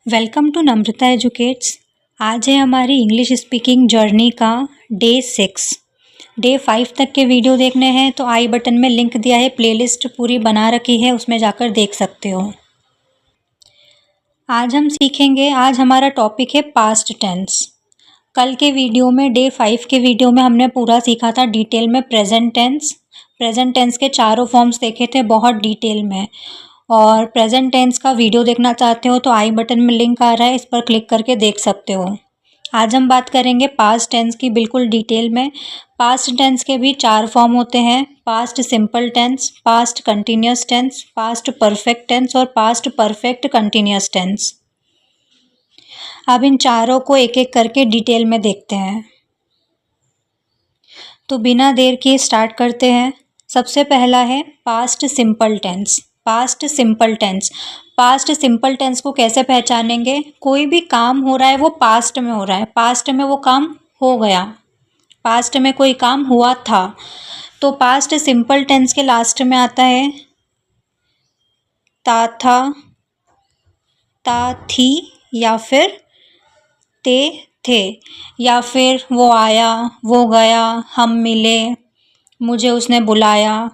Welcome to Namrata educates. आज है हमारी इंग्लिश स्पीकिंग जर्नी का डे 6। डे 5 तक के वीडियो देखने हैं तो आई बटन में लिंक दिया है, प्लेलिस्ट पूरी बना रखी है, उसमें जाकर देख सकते हो। आज हम सीखेंगे, आज हमारा टॉपिक है पास्ट टेंस। कल के वीडियो में, डे 5 के वीडियो में हमने पूरा सीखा था डिटेल में प्रेजेंट टेंस। प्रेजेंट टेंस के चारों फॉर्म्स देखे थे बहुत डिटेल में। और प्रेजेंट टेंस का वीडियो देखना चाहते हो तो आई बटन में लिंक आ रहा है, इस पर क्लिक करके देख सकते हो। आज हम बात करेंगे पास्ट टेंस की बिल्कुल डिटेल में। पास्ट टेंस के भी 4 फॉर्म होते हैं: past simple tense, past continuous tense, past perfect tense और पास्ट परफेक्ट कंटिन्यूस टेंस। अब इन चारों को एक एक करके डिटेल में देखते हैं। तो बिना देर किए स्टार्ट करते हैं। सबसे पहला है past simple tense. Past simple tense. Past simple tense को कैसे पहचानेंगे? कोई भी काम हो रहा है वो पास्ट में हो रहा है, पास्ट में वो काम हो गया, पास्ट में कोई काम हुआ था, तो पास्ट सिंपल टेंस के लास्ट में आता है ता, था, ता, थी, या फिर ते, थे, या फिर वो आया, वो गया, हम मिले, मुझे उसने बुलाया।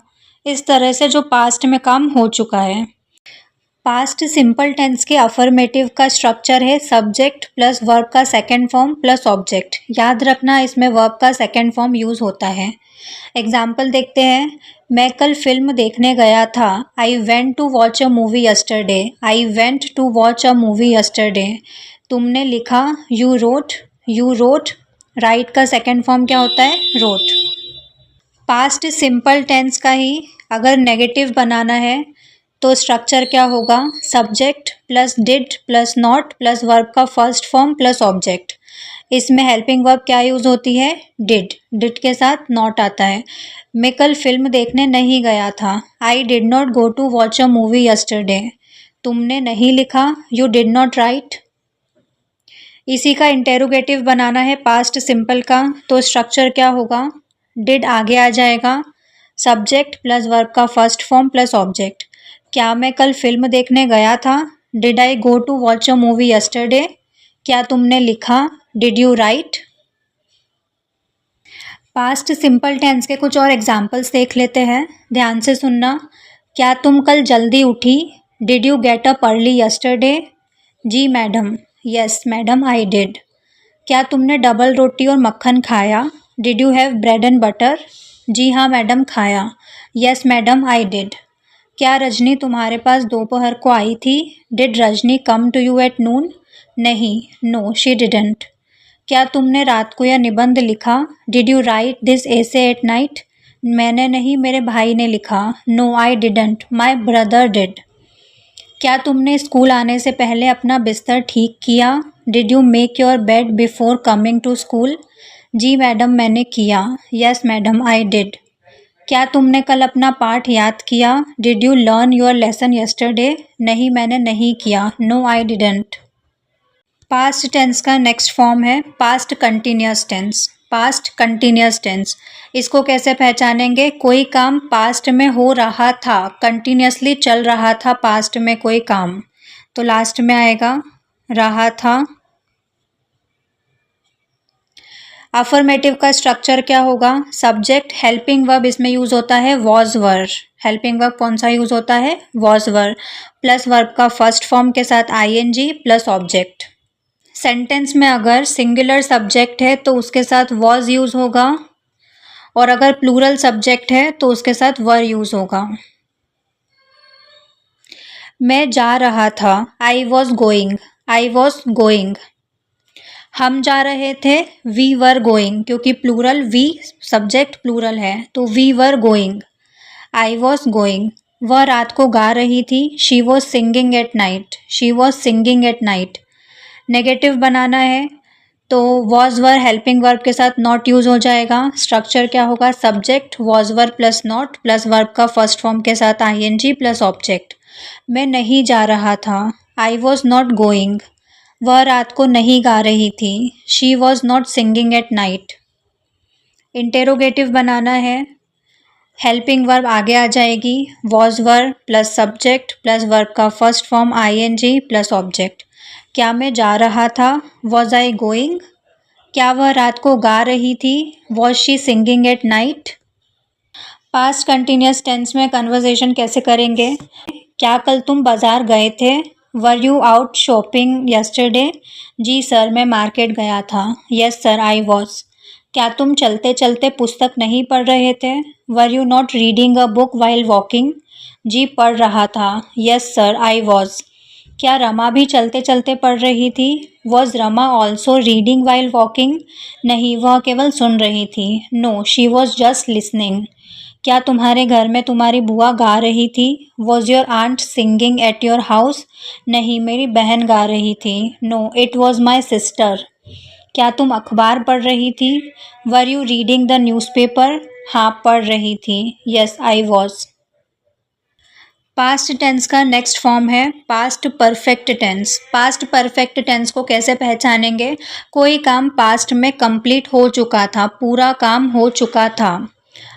इस तरह से जो पास्ट में काम हो चुका है। पास्ट सिंपल टेंस के अफर्मेटिव का स्ट्रक्चर है सब्जेक्ट प्लस वर्ब का सेकंड फॉर्म प्लस ऑब्जेक्ट। याद रखना, इसमें वर्ब का सेकंड फॉर्म यूज़ होता है। एग्जाम्पल देखते हैं। मैं कल फिल्म देखने गया था। I went to watch a movie yesterday. I went to watch a movie yesterday. तुमने लिखा, you wrote. You wrote, write का सेकंड फॉर्म क्या होता है? रोट। पास्ट सिंपल टेंस का ही अगर नेगेटिव बनाना है तो स्ट्रक्चर क्या होगा? Subject plus did plus not plus verb का फर्स्ट फॉर्म प्लस ऑब्जेक्ट। इसमें हेल्पिंग वर्ब क्या यूज़ होती है? डिड। डिड के साथ नॉट आता है। मैं कल फिल्म देखने नहीं गया था। I did not go to watch a movie yesterday. तुमने नहीं लिखा, यू डिड नॉट राइट। इसी का इंटेरोगेटिव बनाना है पास्ट सिंपल का, तो स्ट्रक्चर क्या होगा? डिड आगे आ जाएगा, सब्जेक्ट प्लस वर्ब का फर्स्ट फॉर्म प्लस ऑब्जेक्ट। क्या मैं कल फिल्म देखने गया था? Did I go to watch a movie yesterday. क्या तुमने लिखा? Did you write. Past simple tense के कुछ और एग्जाम्पल्स देख लेते हैं, ध्यान से सुनना। क्या तुम कल जल्दी उठी? Did you get up early yesterday. जी madam. Yes madam, I did. क्या तुमने डबल रोटी और मक्खन खाया? Did you have bread and butter. जी हाँ मैडम, खाया। Yes madam, I did. क्या रजनी तुम्हारे पास दोपहर को आई थी? Did Rajni come to you at noon. नहीं, नो शी डिडंट। क्या तुमने रात को यह निबंध लिखा? Did you write this essay at night. मैंने नहीं, मेरे भाई ने लिखा। No I didn't, my brother did. क्या तुमने स्कूल आने से पहले अपना बिस्तर ठीक किया? Did you make your bed before coming to school. जी मैडम, मैंने किया। Yes madam, I did. क्या तुमने कल अपना पाठ याद किया? Did you learn your lesson yesterday. नहीं, मैंने नहीं किया। No I didn't. Past tense का नेक्स्ट फॉर्म है past continuous tense. Past continuous tense, इसको कैसे पहचानेंगे? कोई काम पास्ट में हो रहा था, कंटिन्यूसली चल रहा था पास्ट में कोई काम, तो लास्ट में आएगा रहा था। अफर्मेटिव का स्ट्रक्चर क्या होगा? सब्जेक्ट, हेल्पिंग वर्ब इसमें यूज होता है वॉज वर। हेल्पिंग वर्ब कौन सा यूज होता है? वॉज वर, प्लस वर्ब का फर्स्ट फॉर्म के साथ आईएनजी प्लस ऑब्जेक्ट। सेंटेंस में अगर सिंगुलर सब्जेक्ट है तो उसके साथ वॉज यूज होगा, और अगर प्लूरल सब्जेक्ट है तो उसके साथ वर यूज होगा। मैं जा रहा था, I was going. I was going. हम जा रहे थे, वी वर गोइंग, क्योंकि प्लूरल वी, सब्जेक्ट प्लूरल है तो we were going. I was going. वह रात को गा रही थी, she was singing at night. She was singing at night. Negative बनाना है तो वॉज वर हेल्पिंग वर्ब के साथ नॉट यूज हो जाएगा। स्ट्रक्चर क्या होगा? Subject was were plus not plus verb का फर्स्ट फॉर्म के साथ आईएनजी प्लस ऑब्जेक्ट। मैं नहीं जा रहा था, आई वॉज नॉट गोइंग। वह रात को नहीं गा रही थी, she was not singing at night. Interrogative बनाना है, हेल्पिंग वर्ब आगे आ जाएगी, was were plus subject plus verb का first form ING plus object. क्या मैं जा रहा था? Was I going? क्या वह रात को गा रही थी? Was she singing at night? Past continuous tense में कन्वर्सेशन कैसे करेंगे? क्या कल तुम बाजार गए थे? Were you out shopping yesterday? जी सर, मैं मार्केट गया था। Yes sir, I was. क्या तुम चलते चलते पुस्तक नहीं पढ़ रहे थे? Were you not reading a book while walking? जी पढ़ रहा था। Yes sir, I was. क्या रमा भी चलते चलते पढ़ रही थी? Was Rama also reading while walking? नहीं, वह केवल सुन रही थी। No, she was just listening. क्या तुम्हारे घर में तुम्हारी बुआ गा रही थी? Was your aunt singing at your house? नहीं, मेरी बहन गा रही थी। No, it was my sister. क्या तुम अखबार पढ़ रही थी? Were you reading the newspaper? हाँ, पढ़ रही थी। Yes, I was. Past tense का नेक्स्ट फॉर्म है past perfect tense. Past perfect tense को कैसे पहचानेंगे? कोई काम पास्ट में कंप्लीट हो चुका था, पूरा काम हो चुका था।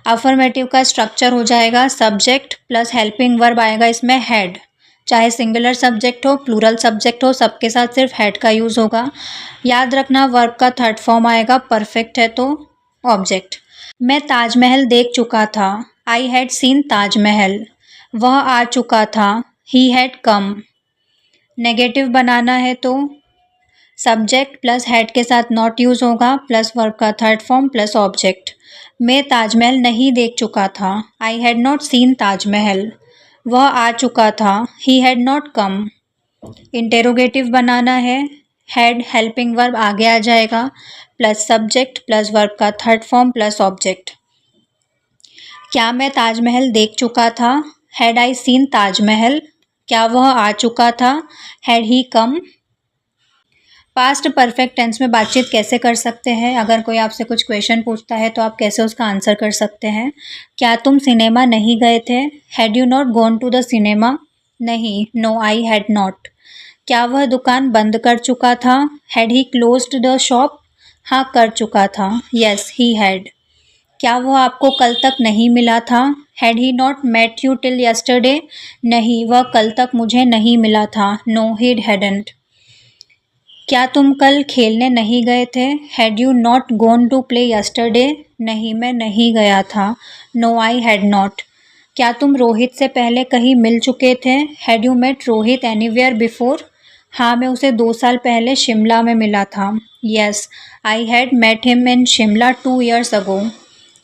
अफर्मेटिव का स्ट्रक्चर हो जाएगा सब्जेक्ट प्लस हेल्पिंग वर्ब आएगा इसमें हैड। चाहे सिंगुलर सब्जेक्ट हो, प्लूरल सब्जेक्ट हो, सबके साथ सिर्फ हैड का यूज़ होगा। याद रखना वर्ब का थर्ड फॉर्म आएगा, परफेक्ट है तो ऑब्जेक्ट। मैं ताजमहल देख चुका था। I had seen Taj Mahal. वह आ चुका था। He had come. नेगेटिव बनाना है तो सब्जेक्ट प्लस हैड के साथ नॉट यूज़ होगा प्लस वर्ब का थर्ड फॉर्म प्लस ऑब्जेक्ट। मैं ताजमहल नहीं देख चुका था। I had not seen Taj Mahal. वह आ चुका था। He had not come. Interrogative बनाना है। हैड हेल्पिंग वर्ब आगे आ जाएगा प्लस सब्जेक्ट प्लस वर्ब का थर्ड फॉर्म प्लस ऑब्जेक्ट। क्या मैं ताजमहल देख चुका था? Had I seen Taj Mahal? क्या वह आ चुका था? Had he come? Past perfect tense में बातचीत कैसे कर सकते हैं? अगर कोई आपसे कुछ क्वेश्चन पूछता है तो आप कैसे उसका आंसर कर सकते हैं? क्या तुम सिनेमा नहीं गए थे? Had you not gone to the cinema? नहीं, नो, आई हैड नॉट। क्या वह दुकान बंद कर चुका था? Had he closed the shop? हाँ, कर चुका था। Yes, he had. क्या वह आपको कल तक नहीं मिला था? Had he not met you till yesterday? नहीं, वह कल तक मुझे नहीं मिला था। No, he hadn't. क्या तुम कल खेलने नहीं गए थे? Had you not gone to play yesterday? नहीं, मैं नहीं गया था। No, I had not. क्या तुम रोहित से पहले कहीं मिल चुके थे? Had you met Rohit anywhere before? हाँ, मैं उसे 2 साल पहले शिमला में मिला था। Yes, I had met him in Shimla 2 years ago.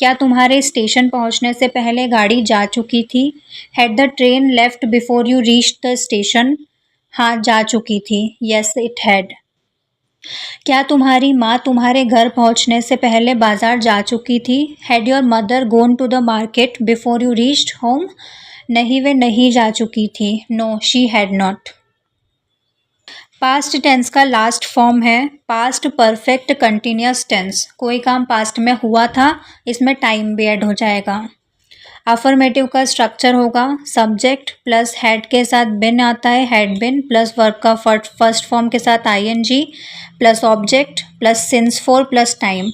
क्या तुम्हारे स्टेशन पहुंचने से पहले गाड़ी जा चुकी थी? Had the train left before you reached the station? हाँ, जा चुकी थी। Yes, it had. क्या तुम्हारी माँ तुम्हारे घर पहुंचने से पहले बाजार जा चुकी थी? Had your mother gone to the market before you reached home? नहीं, वे नहीं जा चुकी थी। No, she had not. Past tense का लास्ट फॉर्म है पास्ट परफेक्ट कंटिन्यूस टेंस। कोई काम पास्ट में हुआ था, इसमें टाइम भी ऐड हो जाएगा। अफर्मेटिव का स्ट्रक्चर होगा सब्जेक्ट प्लस हैड के साथ बिन आता है, हैड बिन प्लस वर्ब का फर्स्ट फॉर्म के साथ ING plus object plus since for plus time.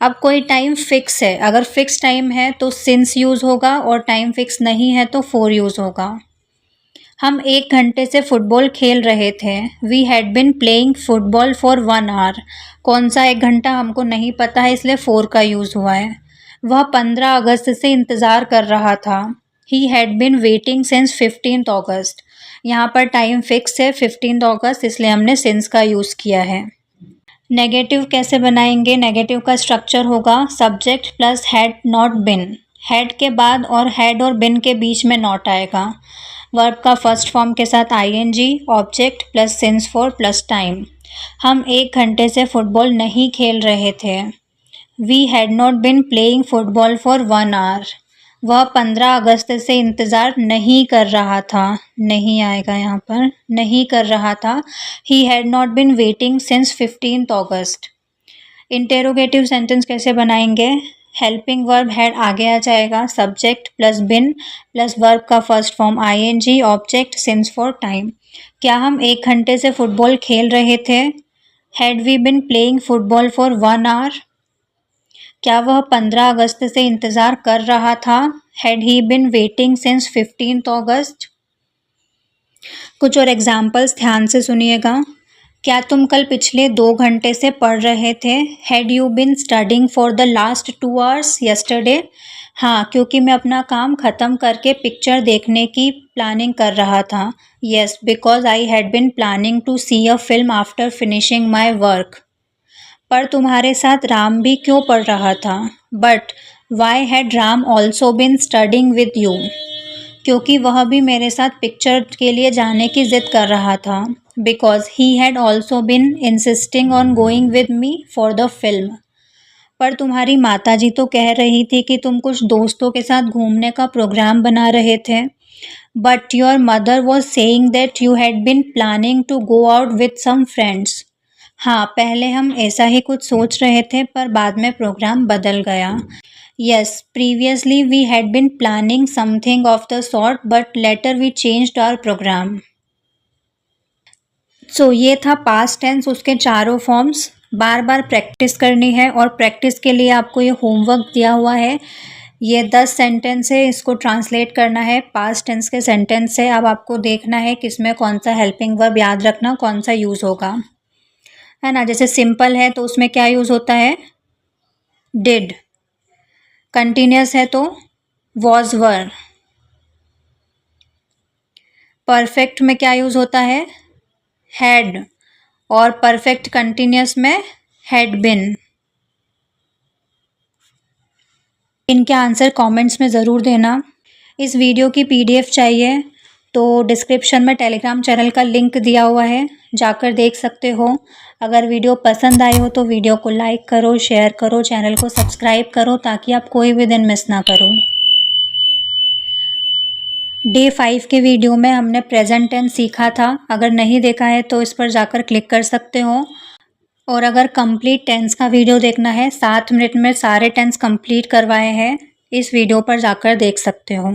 अब कोई टाइम फिक्स है, अगर फिक्स टाइम है तो सिंस यूज़ होगा और टाइम फिक्स नहीं है तो फोर यूज़ होगा। हम 1 घंटे से फुटबॉल खेल रहे थे। We had been playing football for 1 hour। कौन सा 1 घंटा हमको नहीं पता है, इसलिए फोर का यूज़ हुआ है। वह 15 अगस्त से इंतज़ार कर रहा था। He had been waiting since 15th अगस्त। यहाँ पर टाइम फिक्स है 15th अगस्त, इसलिए हमने सिंस का यूज़ किया है। नेगेटिव कैसे बनाएंगे? नेगेटिव का स्ट्रक्चर होगा subject plus had not bin. Had के बाद और हैड और बिन के बीच में नॉट आएगा। वर्ब का फर्स्ट फॉर्म के साथ ING object plus since for plus time. हम 1 घंटे से फुटबॉल नहीं खेल रहे थे। We had not been playing football for 1 hour। वह 15 अगस्त से इंतज़ार नहीं कर रहा था। नहीं आएगा यहाँ पर, नहीं कर रहा था। He had not been waiting since 15th August. Interrogative sentence कैसे बनाएंगे? हेल्पिंग वर्ब हैड आगे आ जाएगा subject plus been plus verb का first form ING object since for time. क्या हम 1 घंटे से फुटबॉल खेल रहे थे? Had we been playing football for 1 hour? क्या वह 15 अगस्त से इंतज़ार कर रहा था? Had he bin waiting since 15th अगस्त? कुछ और एग्जाम्पल्स ध्यान से सुनिएगा। क्या तुम कल पिछले 2 घंटे से पढ़ रहे थे? Had you been studying for the last 2 hours yesterday? हाँ, क्योंकि मैं अपना काम ख़त्म करके पिक्चर देखने की प्लानिंग कर रहा था। Yes, because I had been planning to see a film after finishing my work. पर तुम्हारे साथ राम भी क्यों पढ़ रहा था? But why had Ram also been studying with you? क्योंकि वह भी मेरे साथ पिक्चर के लिए जाने की ज़िद कर रहा था। Because he had also been insisting on going with me for the film. पर तुम्हारी माताजी तो कह रही थी कि तुम कुछ दोस्तों के साथ घूमने का प्रोग्राम बना रहे थे। But your mother was saying that you had been planning to go out with some friends. हाँ, पहले हम ऐसा ही कुछ सोच रहे थे पर बाद में प्रोग्राम बदल गया। Yes, previously we had been planning something of the sort but later we changed our program. So ये था पास्ट टेंस, उसके चारों फॉर्म्स। बार बार प्रैक्टिस करनी है और प्रैक्टिस के लिए आपको ये होमवर्क दिया हुआ है। ये 10 सेंटेंस है, इसको ट्रांसलेट करना है पास्ट टेंस के सेंटेंस से। अब आपको देखना है किसमें कौन सा हेल्पिंग वर्ब याद रखना कौन सा यूज़ होगा, है ना। जैसे सिंपल है तो उसमें क्या यूज़ होता है? डिड। कंटिन्यूस है तो वॉज वर। परफेक्ट में क्या यूज़ होता है? हैड। और परफेक्ट कंटिन्यूस में हैड बिन। इनके आंसर कमेंट्स में ज़रूर देना। इस वीडियो की PDF चाहिए तो डिस्क्रिप्शन में टेलीग्राम चैनल का लिंक दिया हुआ है, जाकर देख सकते हो। अगर वीडियो पसंद आई हो तो वीडियो को लाइक करो, शेयर करो, चैनल को सब्सक्राइब करो ताकि आप कोई भी दिन मिस ना करो। डे 5 के वीडियो में हमने प्रेजेंट टेंस सीखा था। अगर नहीं देखा है तो इस पर जाकर क्लिक कर सकते हो। और अगर कंप्लीट टेंस का वीडियो देखना है, 7 मिनट में सारे टेंस कंप्लीट करवाए हैं, इस वीडियो पर जाकर देख सकते हो।